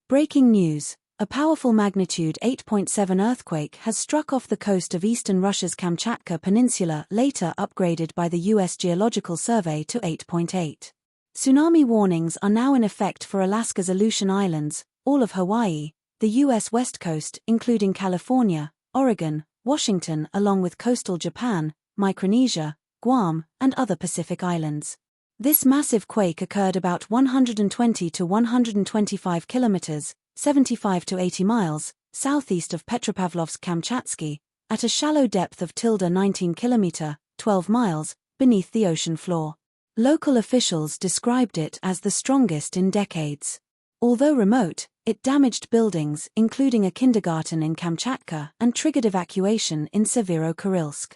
Breaking news. A powerful magnitude 8.7 earthquake has struck off the coast of eastern Russia's Kamchatka Peninsula, later upgraded by the U.S. Geological Survey to 8.8. Tsunami warnings are now in effect for Alaska's Aleutian Islands, all of Hawaii, the U.S. West Coast, including California, Oregon, Washington, along with coastal Japan, Micronesia, Guam, and other Pacific islands. This massive quake occurred about 120 to 125 kilometers, 75 to 80 miles, southeast of Petropavlovsk-Kamchatsky, at a shallow depth of 19 kilometer, 12 miles, beneath the ocean floor. Local officials described it as the strongest in decades. Although remote, it damaged buildings, including a kindergarten in Kamchatka, and triggered evacuation in Severo-Kurilsk.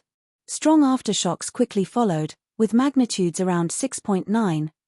Strong aftershocks quickly followed, with magnitudes around 6.9,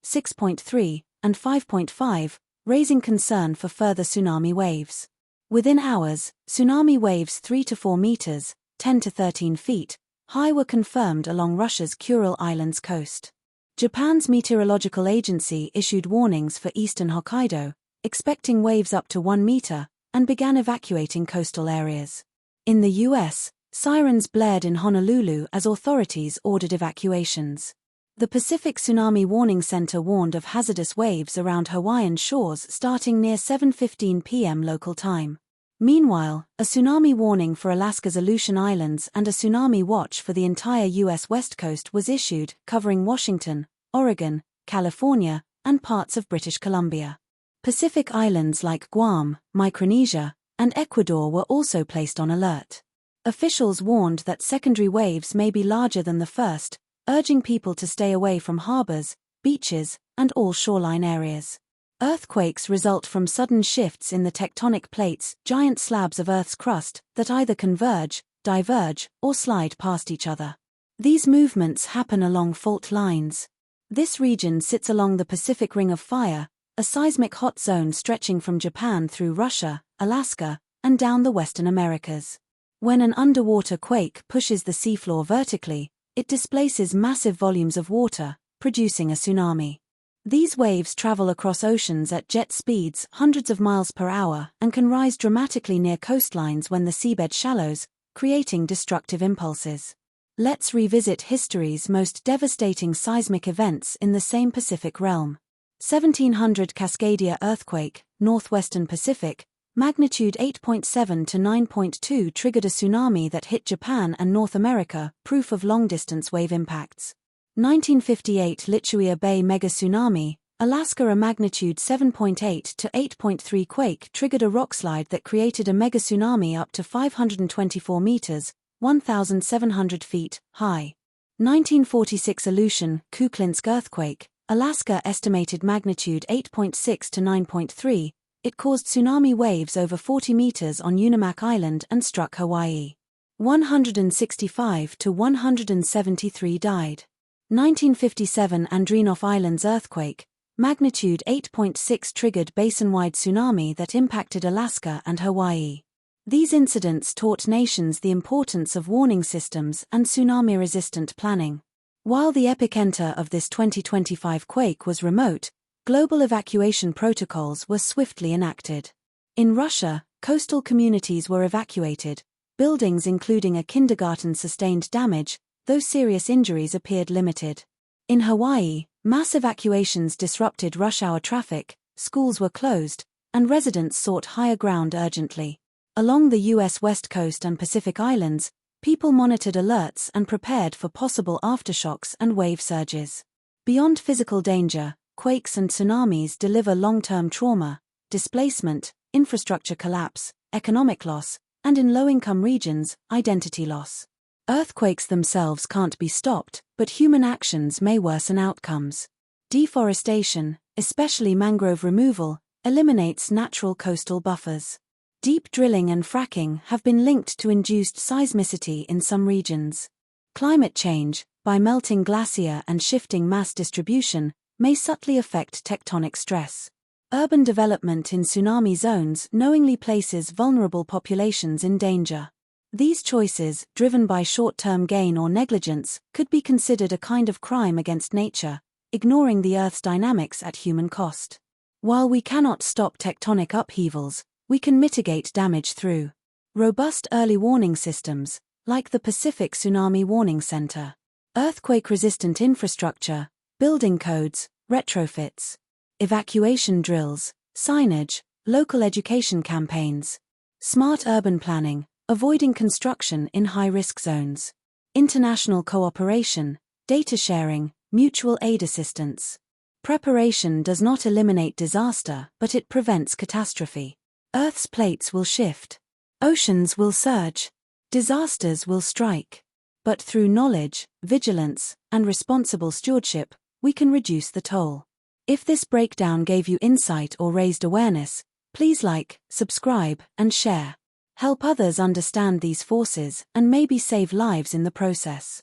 6.3, and 5.5, raising concern for further tsunami waves. Within hours, tsunami waves 3 to 4 meters, 10 to 13 feet, high were confirmed along Russia's Kuril Islands coast. Japan's meteorological agency issued warnings for eastern Hokkaido, expecting waves up to 1 meter, and began evacuating coastal areas. In the U.S., sirens blared in Honolulu as authorities ordered evacuations. The Pacific Tsunami Warning Center warned of hazardous waves around Hawaiian shores starting near 7:15 p.m. local time. Meanwhile, a tsunami warning for Alaska's Aleutian Islands and a tsunami watch for the entire U.S. West Coast was issued, covering Washington, Oregon, California, and parts of British Columbia. Pacific islands like Guam, Micronesia, and Ecuador were also placed on alert. Officials warned that secondary waves may be larger than the first, urging people to stay away from harbors, beaches, and all shoreline areas. Earthquakes result from sudden shifts in the tectonic plates, giant slabs of Earth's crust, that either converge, diverge, or slide past each other. These movements happen along fault lines. This region sits along the Pacific Ring of Fire, a seismic hot zone stretching from Japan through Russia, Alaska, and down the Western Americas. When an underwater quake pushes the seafloor vertically, it displaces massive volumes of water, producing a tsunami. These waves travel across oceans at jet speeds hundreds of miles per hour and can rise dramatically near coastlines when the seabed shallows, creating destructive impulses. Let's revisit history's most devastating seismic events in the same Pacific realm. 1700 Cascadia earthquake, northwestern Pacific, magnitude 8.7 to 9.2 triggered a tsunami that hit Japan and North America, proof of long-distance wave impacts. 1958 Lituia Bay mega-tsunami, Alaska. A magnitude 7.8 to 8.3 quake triggered a rockslide that created a mega-tsunami up to 524 meters, 1,700 feet, high. 1946 Aleutian, Kuklinsk earthquake, Alaska. Estimated magnitude 8.6 to 9.3, it caused tsunami waves over 40 meters on Unimak Island and struck Hawaii. 165 to 173 died. 1957 Andreanof Islands earthquake, magnitude 8.6 triggered basin-wide tsunami that impacted Alaska and Hawaii. These incidents taught nations the importance of warning systems and tsunami-resistant planning. While the epicenter of this 2025 quake was remote, global evacuation protocols were swiftly enacted. In Russia, coastal communities were evacuated, buildings including a kindergarten sustained damage, though serious injuries appeared limited. In Hawaii, mass evacuations disrupted rush hour traffic, schools were closed, and residents sought higher ground urgently. Along the U.S. West Coast and Pacific Islands, people monitored alerts and prepared for possible aftershocks and wave surges. Beyond physical danger, quakes and tsunamis deliver long-term trauma, displacement, infrastructure collapse, economic loss, and in low-income regions, identity loss. Earthquakes themselves can't be stopped, but human actions may worsen outcomes. Deforestation, especially mangrove removal, eliminates natural coastal buffers. Deep drilling and fracking have been linked to induced seismicity in some regions. Climate change, by melting glacier and shifting mass distribution, may subtly affect tectonic stress. Urban development in tsunami zones knowingly places vulnerable populations in danger. These choices, driven by short-term gain or negligence, could be considered a kind of crime against nature, ignoring the Earth's dynamics at human cost. While we cannot stop tectonic upheavals, we can mitigate damage through robust early warning systems, like the Pacific Tsunami Warning Center, earthquake-resistant infrastructure, building codes, retrofits, evacuation drills, signage, local education campaigns, smart urban planning, avoiding construction in high-risk zones, international cooperation, data sharing, mutual aid assistance. Preparation does not eliminate disaster, but it prevents catastrophe. Earth's plates will shift. Oceans will surge. Disasters will strike. But through knowledge, vigilance, and responsible stewardship, we can reduce the toll. If this breakdown gave you insight or raised awareness, please like, subscribe, and share. Help others understand these forces and maybe save lives in the process.